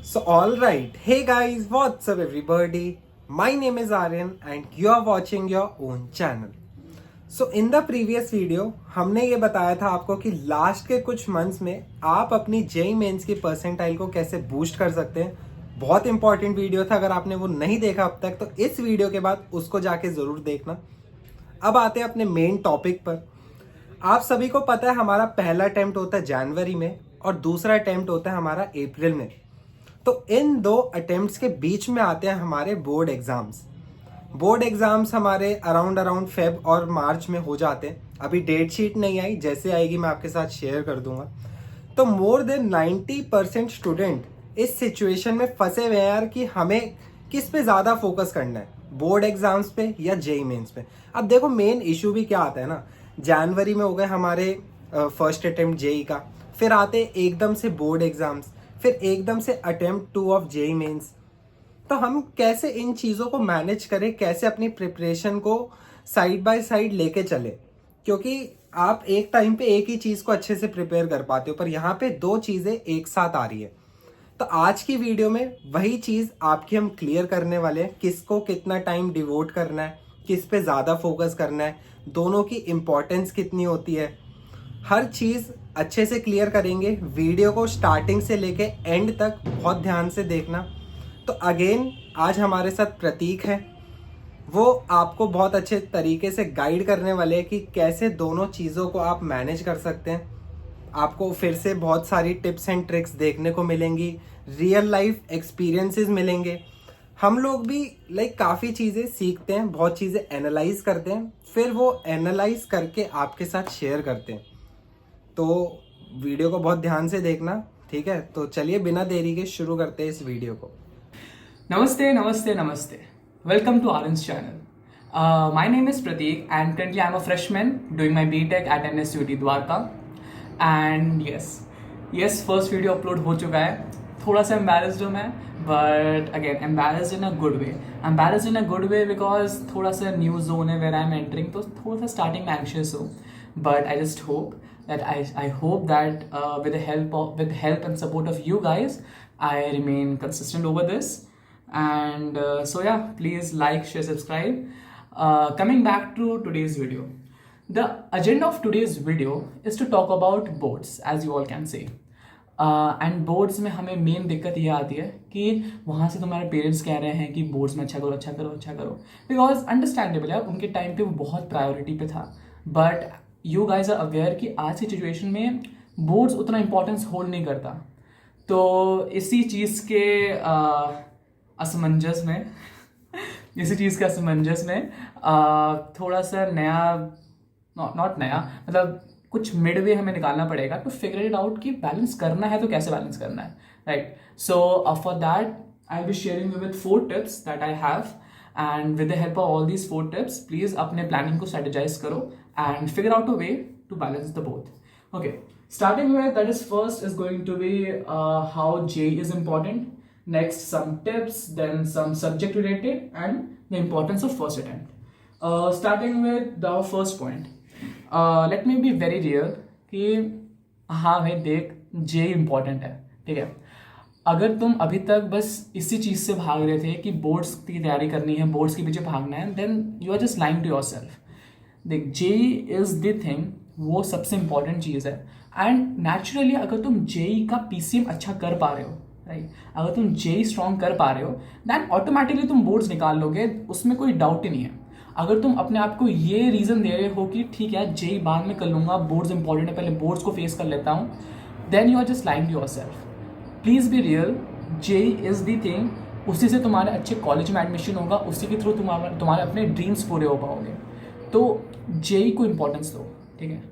So, alright, hey guys, what's up everybody? My name is Aryan and you are watching your own channel. So, in the previous video, हमने ये बताया था आपको कि last के कुछ मंथ्स में आप अपनी जेई मेंस की परसेंटाइल को कैसे बूस्ट कर सकते हैं. बहुत इंपॉर्टेंट वीडियो था. अगर आपने वो नहीं देखा अब तक तो इस वीडियो के बाद उसको जाके ज़रूर देखना. अब आते हैं अपने मेन टॉपिक पर. आप सभी को पता है हमारा पहला अटेम्प्ट होता है जनवरी में और दूसरा अटेम्प्ट होता है हमारा अप्रैल में. तो इन दो अटेम्प्ट्स के बीच में आते हैं हमारे बोर्ड एग्जाम्स. बोर्ड एग्जाम्स हमारे अराउंड फेब और मार्च में हो जाते हैं. अभी डेट शीट नहीं आई, जैसे आएगी मैं आपके साथ शेयर कर दूंगा. तो मोर देन 90% स्टूडेंट इस सिचुएशन में फंसे हुए हैं यार कि हमें किस पे ज़्यादा फोकस करना है, बोर्ड एग्जाम्स पे या जेई मेंस पे. अब देखो मेन इशू भी क्या आता है ना, जनवरी में हो गए हमारे फर्स्ट अटेम्प्ट जेई का, फिर आते एकदम से बोर्ड एग्जाम्स, फिर एकदम से अटेम्प्ट 2 ऑफ जेई मेंस. तो हम कैसे इन चीज़ों को मैनेज करें, कैसे अपनी प्रिपरेशन को साइड बाय साइड लेके चले, क्योंकि आप एक टाइम पे एक ही चीज़ को अच्छे से प्रिपेयर कर पाते हो, पर यहाँ पे दो चीज़ें एक साथ आ रही है. तो आज की वीडियो में वही चीज़ आपकी हम क्लियर करने वाले हैं, किसको कितना टाइम डिवोट करना है, किस पे ज़्यादा फोकस करना है, दोनों की इम्पोर्टेंस कितनी होती है, हर चीज़ अच्छे से क्लियर करेंगे. वीडियो को स्टार्टिंग से लेके एंड तक बहुत ध्यान से देखना. तो अगेन आज हमारे साथ प्रतीक है, वो आपको बहुत अच्छे तरीके से गाइड करने वाले हैं कि कैसे दोनों चीज़ों को आप मैनेज कर सकते हैं. आपको फिर से बहुत सारी टिप्स एंड ट्रिक्स देखने को मिलेंगी, रियल लाइफ एक्सपीरियंसेस मिलेंगे. हम लोग भी काफ़ी चीज़ें सीखते हैं, बहुत चीज़ें एनालाइज करते हैं, फिर वो एनालाइज करके आपके साथ शेयर करते हैं. तो वीडियो को बहुत ध्यान से देखना, ठीक है. तो चलिए बिना देरी के शुरू करते हैं इस वीडियो को. Namaste, namaste, namaste. Welcome to Aryan's channel. My name is Prateek and currently I'm a freshman doing my BTech at NSUT Dwarka. And yes, first video upload हो चुका है. थोड़ा सा embarrassed हूँ मैं, but again embarrassed in a good way. Embarrassed in a good way because थोड़ा सा new zone है where I'm entering, तो थोड़ा सा starting में anxious हूँ. But I just hope that I hope that with the help and support of you guys, I remain consistent over this. And so yeah, please like, share, subscribe. Coming back to today's video, the agenda of today's video is to talk about boards, as you all can see. And boards में हमें main दिक्कत ये आती है कि वहाँ से तुम्हारे पेरेंट्स कह रहे हैं कि बोर्ड्स में अच्छा करो, बिकॉज अंडरस्टैंडेबल है, उनके टाइम पे वो बहुत प्रायोरिटी पे था. But you guys are aware कि आज की सिचुएशन में बोर्ड्स उतना इंपॉर्टेंस होल्ड नहीं करता. तो इसी चीज़ के असमंजस में थोड़ा सा नया, नॉट नया, मतलब कुछ मिडवे हमें निकालना पड़ेगा टू फिगर इट आउट कि बैलेंस करना है तो कैसे बैलेंस करना है, right. So for that I will be sharing you with 4 tips that I have, and with the help of all these 4 tips please अपने प्लानिंग को स्ट्रेटेजाइज करो and figure out a way to balance the both. Okay, starting with that is first is going to be how JEE is important. Next, some tips, then some subject related, and the importance of first attempt. Starting with the first point, let me be very real कि हाँ भाई देख, JEE important है, ठीक है. अगर तुम अभी तक बस इसी चीज़ से भाग रहे थे कि बोर्ड्स की तैयारी करनी है, बोर्ड्स के पीछे भागना है, then you are just lying to yourself. देख, JEE इज़ द थिंग, वो सबसे इंपॉर्टेंट चीज़ है. एंड नेचुरली अगर तुम JEE का PCM अच्छा कर पा रहे हो, राइट, अगर तुम JEE स्ट्रॉन्ग कर पा रहे हो, दैन ऑटोमेटिकली तुम बोर्ड्स निकाल लोगे, उसमें कोई डाउट ही नहीं है. अगर तुम अपने आप को ये रीज़न दे रहे हो कि ठीक है JEE बाद में कर लूँगा, बोर्ड्स इंपॉर्टेंट है, पहले बोर्ड्स को फेस कर लेता हूँ, then you are just lying to yourself. Please be real, JEE is the thing. उसी से तुम्हारे अच्छे कॉलेज में एडमिशन होगा, उसी के थ्रू तुम्हारे अपने ड्रीम्स पूरे हो पाओगे. तो JEE को इम्पोर्टेंस दो, ठीक है.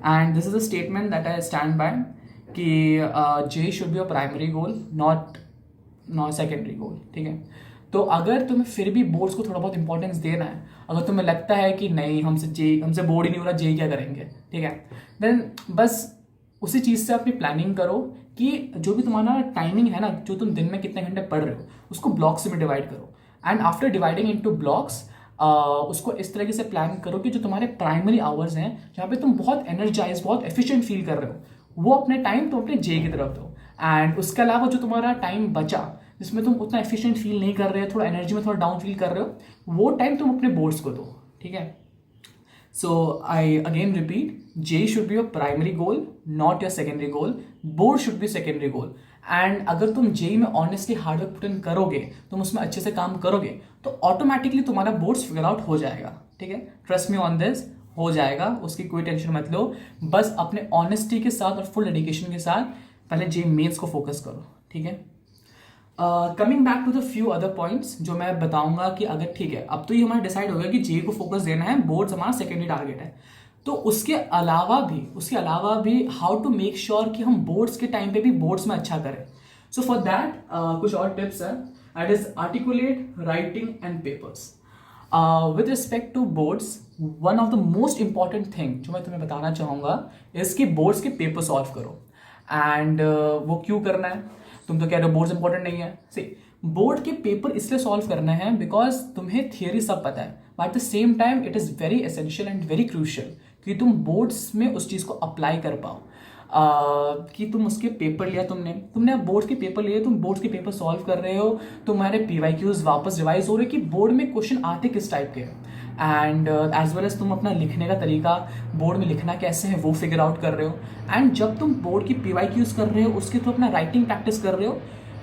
And this is a statement that I stand by कि JEE should be a primary goal, not secondary goal, ठीक है. तो अगर तुम्हें फिर भी बोर्ड्स को थोड़ा बहुत इंपॉर्टेंस देना है, अगर तुम्हें लगता है कि नहीं हमसे बोर्ड ही नहीं हो रहा, JEE क्या करेंगे, ठीक है, देन बस उसी चीज़ से अपनी प्लानिंग करो कि जो भी तुम्हारा टाइमिंग है ना, जो तुम दिन में कितने घंटे पढ़ रहे हो, उसको ब्लॉक्स में डिवाइड करो. And after dividing into blocks उसको इस तरीके से प्लान करो कि जो तुम्हारे प्राइमरी आवर्स हैं, जहाँ पे तुम बहुत एनर्जाइज, बहुत एफिशिएंट फील कर रहे हो, वो अपने टाइम तुम अपने JEE की तरफ दो. एंड उसके अलावा जो तुम्हारा टाइम बचा जिसमें तुम उतना एफिशिएंट फील नहीं कर रहे हो, थोड़ा एनर्जी में थोड़ा डाउन फील कर रहे हो, वो टाइम तुम अपने बोर्ड्स को दो, ठीक है। So I again repeat, J should be your primary goal, not your secondary goal. Board should be secondary goal. And अगर तुम J में ऑनेस्टली हार्डवर्क पुट इन करोगे, तुम उसमें अच्छे से काम करोगे, तो ऑटोमेटिकली तुम्हारा बोर्ड्स फिगर आउट हो जाएगा, ठीक है। ट्रस्ट मी ऑन दिस, हो जाएगा, उसकी कोई टेंशन मत लो। बस अपने ऑनेस्टी के साथ और फुल डेडिकेशन के साथ पहले J मेंस को फोकस करो, ठीक है। Coming back to the few other points जो मैं बताऊंगा कि अगर ठीक है, अब तो ये हमारा डिसाइड हो गया कि जे को फोकस देना है, बोर्ड्स हमारा सेकेंडरी टारगेट है, तो उसके अलावा भी हाउ टू मेक श्योर कि हम बोर्ड्स के टाइम पे भी बोर्ड्स में अच्छा करें। सो फॉर दैट कुछ और टिप्स है, that is articulate, writing and papers. With respect to boards, one of the most important thing जो मैं तुम्हें बताना चाहूंगा इज कि बोर्ड्स के पेपर सॉल्व करो। एंड वो क्यों करना है? तुम तो कह रहे हो बोर्ड्स इंपॉर्टेंट नहीं है। सी, बोर्ड के पेपर इसलिए सॉल्व करना है बिकॉज तुम्हें थियरी सब पता है, but at the same time it is very essential and very crucial कि तुम बोर्ड्स में उस चीज़ को अप्लाई कर पाओ। कि तुम उसके पेपर लिया, तुमने बोर्ड के पेपर लिए, तुम बोर्ड के पेपर सॉल्व कर रहे हो, तुम्हारे PYQs वापस रिवाइज हो रहे कि बोर्ड में क्वेश्चन आते किस टाइप के हैं, एंड एज वेल एज तुम अपना लिखने का तरीका, बोर्ड में लिखना कैसे है वो फिगर आउट कर रहे हो। एंड जब तुम बोर्ड की PYQs कर रहे हो उसके थ्रू अपना राइटिंग प्रैक्टिस कर रहे हो,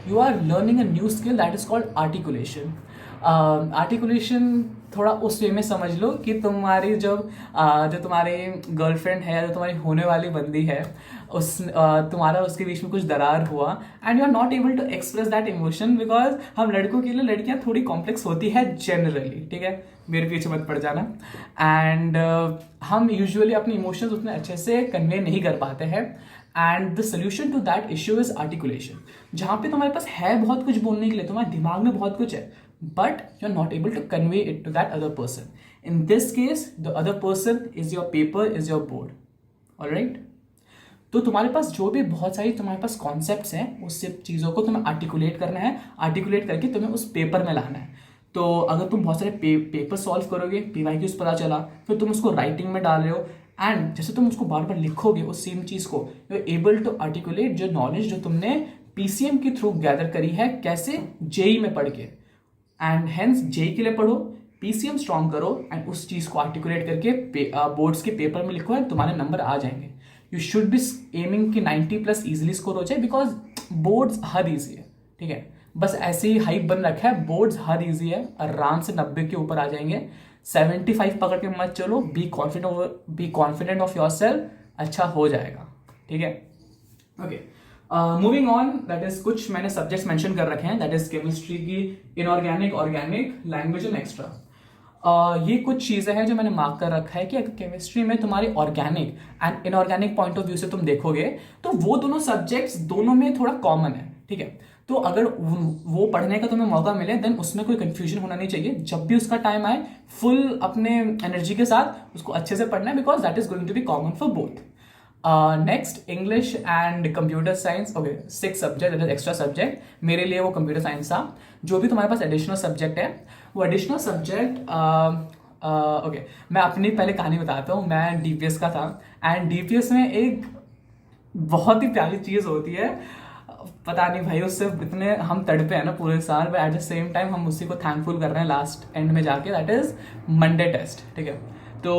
you are learning a new skill that is called articulation. Articulation थोड़ा उस वे में समझ लो कि तुम्हारी जो तुम्हारी गर्लफ्रेंड है, जो तुम्हारी होने वाली बंदी है, तुम्हारा उसके बीच में कुछ दरार हुआ and you are not able to express that emotion, because हम लड़कों के लिए लड़कियां थोड़ी कॉम्प्लेक्स होती है जनरली, ठीक है, मेरे पीछे मत पड़ जाना। एंड हम यूजुअली अपने इमोशंस उतने अच्छे से कन्वे नहीं कर पाते हैं, and the solution to that issue is articulation. जहाँ पे तुम्हारे पास है बहुत कुछ बोलने के लिए, तुम्हारे दिमाग में बहुत कुछ है, but you're not able to convey it to that other person. In this case, the other person is your paper, is your board. All right? तो तुम्हारे पास जो भी बहुत सारी तुम्हारे पास कॉन्सेप्ट्स हैं, उस सब चीज़ों को तुम्हें आर्टिकुलेट करना है, आर्टिकुलेट करके तुम्हें उस पेपर में लाना है। तो अगर तुम बहुत सारे पेपर सॉल्व करोगे, PYQs पता चला, फिर तुम उसको राइटिंग में डाल रहे हो, एंड जैसे तुम उसको बार बार लिखोगे उस सेम चीज़ को, you are able to articulate जो नॉलेज जो तुमने PCM के थ्रू गैदर करी है, कैसे JEE में पढ़ के। एंड हेंस JEE के लिए पढ़ो, PCM स्ट्रॉन्ग करो, एंड उस चीज़ को आर्टिकुलेट करके बोर्ड्स के पेपर में लिखो, एंड तुम्हारे नंबर आ जाएंगे। यू शुड बी एमिंग कि 90+ इजीली स्कोर हो जाए, बिकॉज बोर्ड्स हर ईजी है, ठीक है। बस ऐसे ही हाइप बन रखा है, बोर्ड्स हर ईजी है, आराम से 90 के ऊपर आ जाएंगे। 75 पकड़ के मत चलो, be confident of your self, अच्छा हो जाएगा, ठीक है। Okay, moving on, that is कुछ मैंने सब्जेक्ट्स मेंशन कर रखे हैं, दैट इज केमिस्ट्री की inorganic, organic, language and extra. ये कुछ चीज़ें हैं जो मैंने मार्क कर रखा है कि अगर केमिस्ट्री में तुम्हारी organic and inorganic point of view से तुम देखोगे तो वो दोनों सब्जेक्ट्स दोनों में थोड़ा कॉमन है, ठीक है। तो अगर वो पढ़ने का तुम्हें मौका मिले देन उसमें कोई कंफ्यूजन होना नहीं चाहिए। जब भी उसका टाइम आए फुल अपने एनर्जी के साथ उसको अच्छे से पढ़ना है, because that is going to be common for both. Next, English and computer science. Okay, 6 subject, that is extra subject. मेरे लिए वो कंप्यूटर साइंस था। जो भी तुम्हारे पास एडिशनल सब्जेक्ट है, वो एडिशनल सब्जेक्ट ओके, मैं अपनी पहले कहानी बताता हूँ। मैं DPS का था, एंड DPS में एक बहुत ही प्यारी चीज़ होती है, पता नहीं भाई, उससे इतने हम तड़पे हैं ना पूरे साल, but at the same time हम उसी को थैंकफुल कर रहे हैं लास्ट एंड में जाके, दैट इज मंडे टेस्ट, ठीक है। तो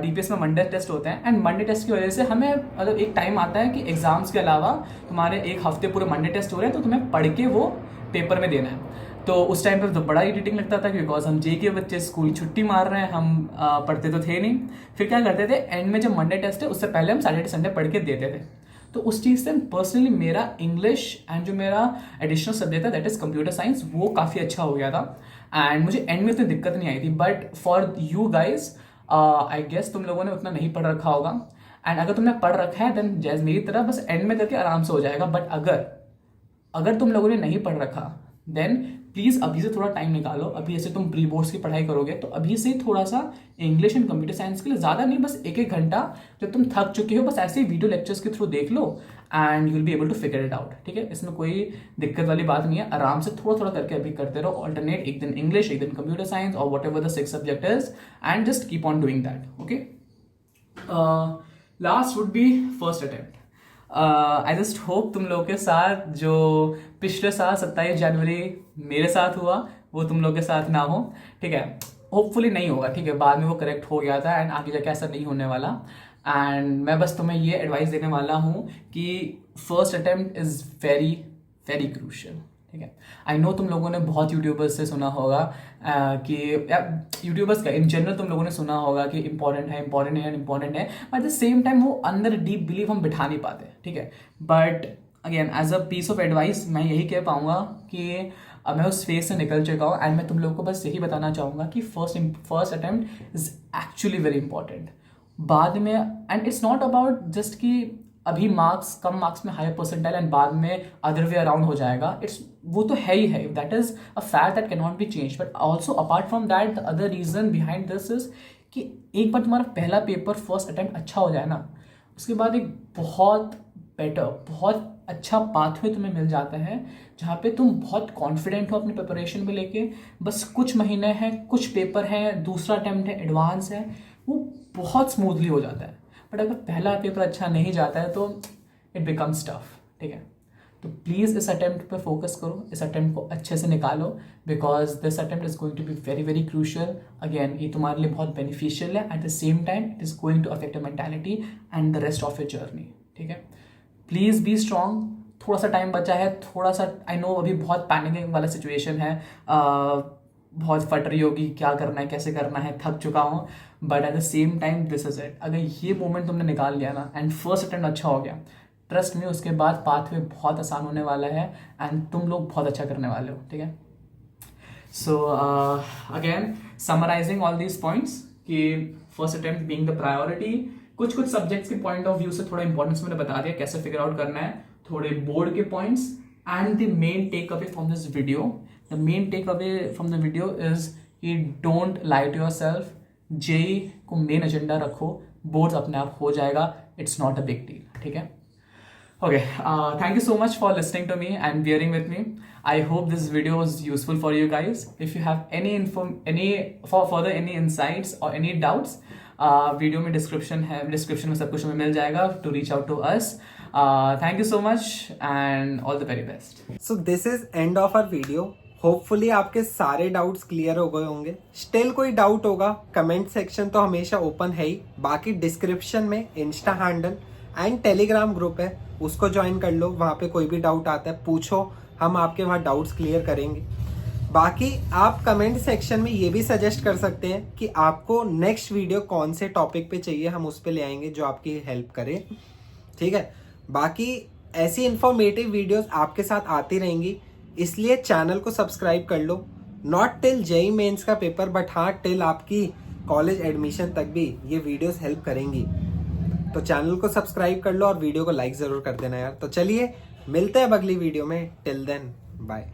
DPS में मंडे टेस्ट होते हैं, एंड मंडे टेस्ट की वजह से हमें मतलब एक टाइम आता है कि एग्जाम्स के अलावा तुम्हारे एक हफ्ते पूरे मंडे टेस्ट हो रहे हैं, तो तुम्हें पढ़ के वो पेपर में देना है। तो उस टाइम पे तो बड़ा इरिटेटिंग लगता था, बिकॉज हम JEE के बच्चे स्कूल छुट्टी मार रहे हैं, हम पढ़ते तो थे नहीं। फिर क्या करते थे, एंड में जब मंडे टेस्ट है उससे पहले हम सैटरडे संडे पढ़ के देते थे। तो उस चीज़ से पर्सनली मेरा इंग्लिश एंड जो मेरा एडिशनल सब्जेक्ट था, दैट इज कंप्यूटर साइंस, वो काफ़ी अच्छा हो गया था, एंड मुझे एंड में उतनी दिक्कत नहीं आई थी। But for you guys, I guess तुम लोगों ने उतना नहीं पढ़ रखा होगा, एंड अगर तुमने पढ़ रखा है देन जैसे मेरी तरह बस एंड में करके आराम से हो जाएगा। बट अगर तुम लोगों ने नहीं पढ़ रखा देन प्लीज़ अभी से थोड़ा टाइम निकालो। अभी ऐसे तुम प्री बोर्ड्स की पढ़ाई करोगे तो अभी से थोड़ा सा इंग्लिश एंड कंप्यूटर साइंस के लिए, ज़्यादा नहीं, बस 1-1 घंटा जब तुम थक चुके हो, बस ऐसे ही वीडियो लेक्चर्स के थ्रू देख लो, and you will be able to figure it out, ठीक है। इसमें कोई दिक्कत वाली बात नहीं है, आराम से थोड़ा थोड़ा करके अभी करते रहो, ऑल्टरनेट, एक दिन इंग्लिश, एक दिन कंप्यूटर साइंस, और what ever the 6 subject is, and just keep on doing that, okay. Last would be first attempt. I just hope तुम लोगों के साथ जो पिछले साल 27 जनवरी मेरे साथ हुआ वो तुम लोगों के साथ ना हो, ठीक है। होपफुली नहीं होगा, ठीक है, बाद में वो करेक्ट हो गया था एंड आगे जाके ऐसा नहीं होने वाला। एंड मैं बस तुम्हें ये एडवाइस देने वाला हूँ कि first attempt is very very crucial, ठीक है। आई नो तुम लोगों ने बहुत यूट्यूबर्स से सुना होगा कि यूट्यूबर्स का इन जनरल तुम लोगों ने सुना होगा कि इंपॉर्टेंट है but at the same time वो अंदर डीप बिलीव हम बिठा नहीं पाते, ठीक है। But again as a piece of advice मैं यही कह पाऊंगा कि मैं उस फेज से निकल चुका हूँ एंड मैं तुम लोगों को बस यही बताना चाहूँगा कि first attempt is actually very important. बाद में and it's not about just कि अभी मार्क्स कम मार्क्स में हायर परसेंटाइल एंड बाद में अदर वे अराउंड हो जाएगा, इट्स वो तो है ही है, that is a fact that can not be change. But also apart from that the other reason behind this is कि एक बार तुम्हारा पहला पेपर फर्स्ट अटेम्प्ट अच्छा हो जाए ना, उसके बाद एक बहुत बेटर बहुत अच्छा पाथवे तुम्हें मिल जाता है जहाँ पे तुम बहुत कॉन्फिडेंट हो अपनी प्रिपरेशन को लेके। बस कुछ महीने हैं, कुछ पेपर हैं, दूसरा अटेम्प्ट है, एडवांस है, वो बहुत स्मूथली हो जाता है। बट अगर पहला पेपर अच्छा नहीं जाता है तो इट बिकम्स टफ, ठीक है। तो प्लीज़ इस अटेम्प्ट पे फोकस करो, इस अटेम्प्ट को अच्छे से निकालो because this attempt is going to be very very crucial. Again ये तुम्हारे लिए बहुत बेनिफिशियल है, at the same time it is going to affect your mentality and the rest of your journey, ठीक है। प्लीज़ बी स्ट्रॉन्ग, थोड़ा सा time बचा है, थोड़ा सा आई नो अभी बहुत पैनिकिंग वाला सिचुएशन है, बहुत फट रही होगी क्या करना है कैसे करना है, थक चुका हूँ, but at the same time this is it. अगर ये मोमेंट तुमने निकाल लिया ना एंड फर्स्ट अटेम्प्ट अच्छा हो गया, ट्रस्ट में उसके बाद पाथवे बहुत आसान होने वाला है एंड तुम लोग बहुत अच्छा करने वाले हो, ठीक है। So again summarizing all these points कि first attempt being the priority, कुछ सब्जेक्ट्स के पॉइंट ऑफ व्यू से थोड़ा इंपॉर्टेंस मैंने बता दिया कैसे फिगर आउट करना है, थोड़े बोर्ड के points and the main take away from this video. The main take away from the video is कि don't lie to yourself, JEE को मेन एजेंडा रखो, बोर्ड्स अपने आप हो जाएगा, it's not a big deal, ठीक है। Okay, thank you so much for listening to me and bearing with me. I hope this video was useful for you guys. If you have further any insights or any doubts, video में description में सब कुछ हमें मिल जाएगा to reach out to us. Thank you so much and all the very best. So this is end of our video. Hopefully आपके सारे doubts clear हो गए होंगे। स्टिल कोई डाउट होगा कमेंट सेक्शन तो हमेशा ओपन है ही, बाकी डिस्क्रिप्शन में Insta handle and Telegram group है, उसको ज्वाइन कर लो। वहाँ पे कोई भी डाउट आता है पूछो, हम आपके वहाँ डाउट्स क्लियर करेंगे। बाकी आप कमेंट सेक्शन में ये भी सजेस्ट कर सकते हैं कि आपको नेक्स्ट वीडियो कौन से टॉपिक पे चाहिए, हम उस पे ले आएंगे जो आपकी हेल्प करे, ठीक है। बाकी ऐसी इंफॉर्मेटिव वीडियोस आपके साथ आती रहेंगी, इसलिए चैनल को सब्सक्राइब कर लो। नॉट टिल जेईई मेंस का पेपर बट हाँ टिल आपकी कॉलेज एडमिशन तक भी ये वीडियोस हेल्प करेंगी। तो चैनल को सब्सक्राइब कर लो और वीडियो को लाइक ज़रूर कर देना यार। तो चलिए मिलते हैं अब अगली वीडियो में, टिल देन बाय।